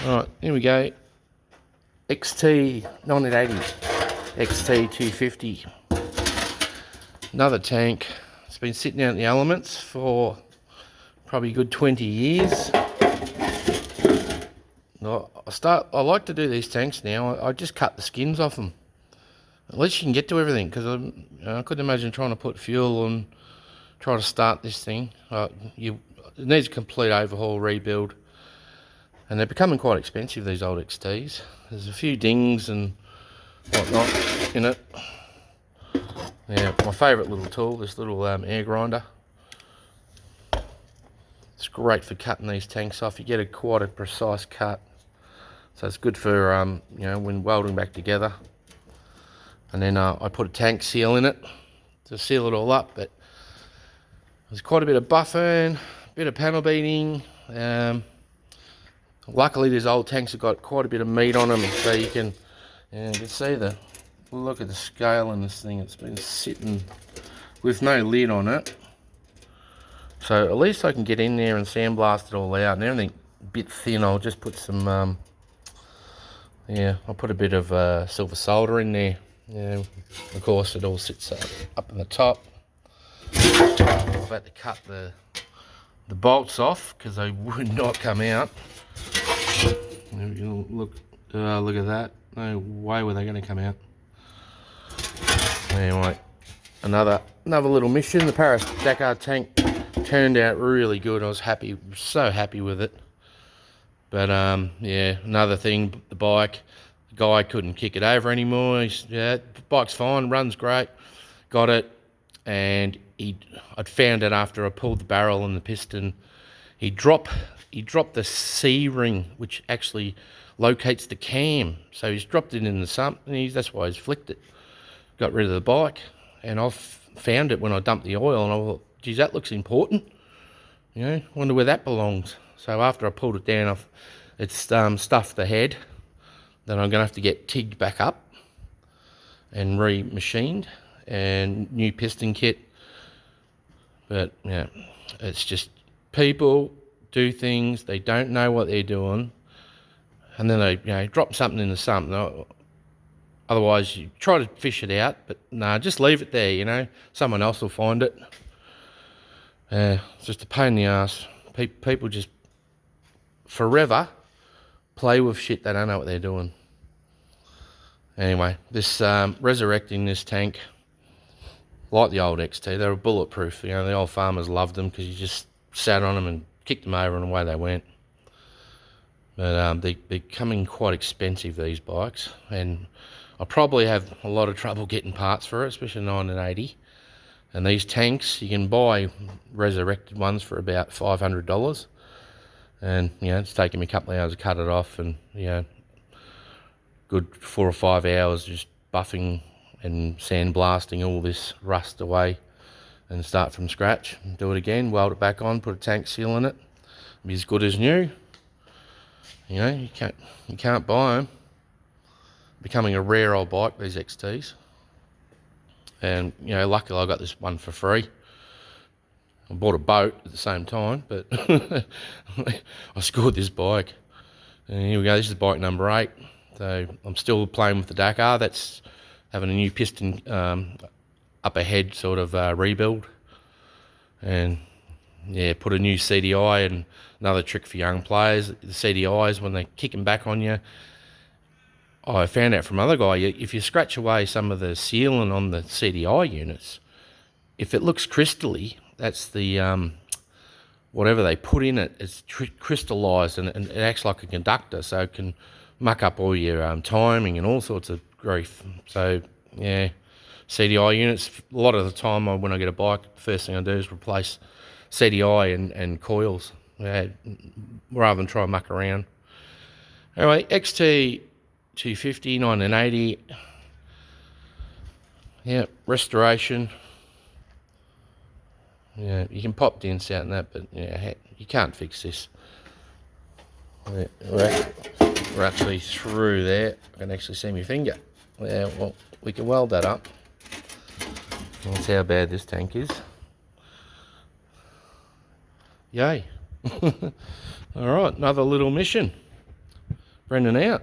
Alright, here we go. XT 1980, XT250. Another tank. It's been sitting out in the elements for probably a good 20 years. I like to do these tanks now. I just cut the skins off them. At least you can get to everything, because I couldn't imagine trying to put fuel and try to start this thing. It needs a complete overhaul, rebuild. And they're becoming quite expensive, these old XTs. There's a few dings and whatnot in it. Yeah, my favourite little tool, this little air grinder. It's great for cutting these tanks off. You get quite a precise cut. So it's good for, you know, when welding back together. And then I put a tank seal in it to seal it all up. But there's quite a bit of buffing, a bit of panel beating. Luckily, these old tanks have got quite a bit of meat on them, so you can see look at the scale in this thing. It's been sitting with no lid on it. So at least I can get in there and sandblast it all out, and everything a bit thin. I'll just put some, I'll put a bit of silver solder in there. Yeah, of course, it all sits up in the top. I've had to cut the bolts off because they would not come out. Look at that. No way were they going to come out. Anyway, another little mission. The Paris Dakar tank turned out really good. I was happy, so happy with it. But yeah, another thing, the bike. The guy couldn't kick it over anymore. The bike's fine, runs great. Got it, and I'd found it after I pulled the barrel and the piston. He dropped the C-ring, which actually locates the cam. So he's dropped it in the sump, and that's why he's flicked it. Got rid of the bike, and I found it when I dumped the oil, and I thought, geez, that looks important. You know, wonder where that belongs. So after I pulled it down, it's stuffed the head. Then I'm going to have to get tigged back up and re-machined, and new piston kit. But yeah, it's just people do things, they don't know what they're doing, and then they drop something in the sump. Otherwise, you try to fish it out, but nah, just leave it there. Someone else will find it. It's just a pain in the ass. People just forever play with shit they don't know what they're doing. Anyway, this resurrecting this tank, like the old XT, they were bulletproof. The old farmers loved them because you just sat on them and kicked them over and away they went. But they're becoming quite expensive, these bikes, and I probably have a lot of trouble getting parts for it, especially 1980. And these tanks, you can buy resurrected ones for about $500. And, it's taken me a couple of hours to cut it off, and, good 4 or 5 hours just buffing and sandblasting all this rust away, and start from scratch. Do it again, weld it back on, put a tank seal in it. Be as good as new. You can't buy them. Becoming a rare old bike, these XTs. And luckily I got this one for free. I bought a boat at the same time, but I scored this bike. And here we go, this is bike number 8. So I'm still playing with the Dakar. That's having a new piston upper head sort of rebuild. And yeah, put a new CDI, and another trick for young players, the CDIs, when they kick them back on you. I found out from another guy, if you scratch away some of the sealing on the CDI units, if it looks crystally, that's the whatever they put in it, it's crystallized, and it acts like a conductor, so it can muck up all your timing and all sorts of grief. So yeah, CDI units, a lot of the time when I get a bike, the first thing I do is replace CDI and coils, rather than try and muck around. Anyway, XT250, 1980, yeah, restoration. Yeah, you can pop dents out in that, but yeah, you can't fix this. We're actually through there. I can actually see my finger. Yeah, well, we can weld that up. That's how bad this tank is. Yay. All right, another little mission. Brendan out.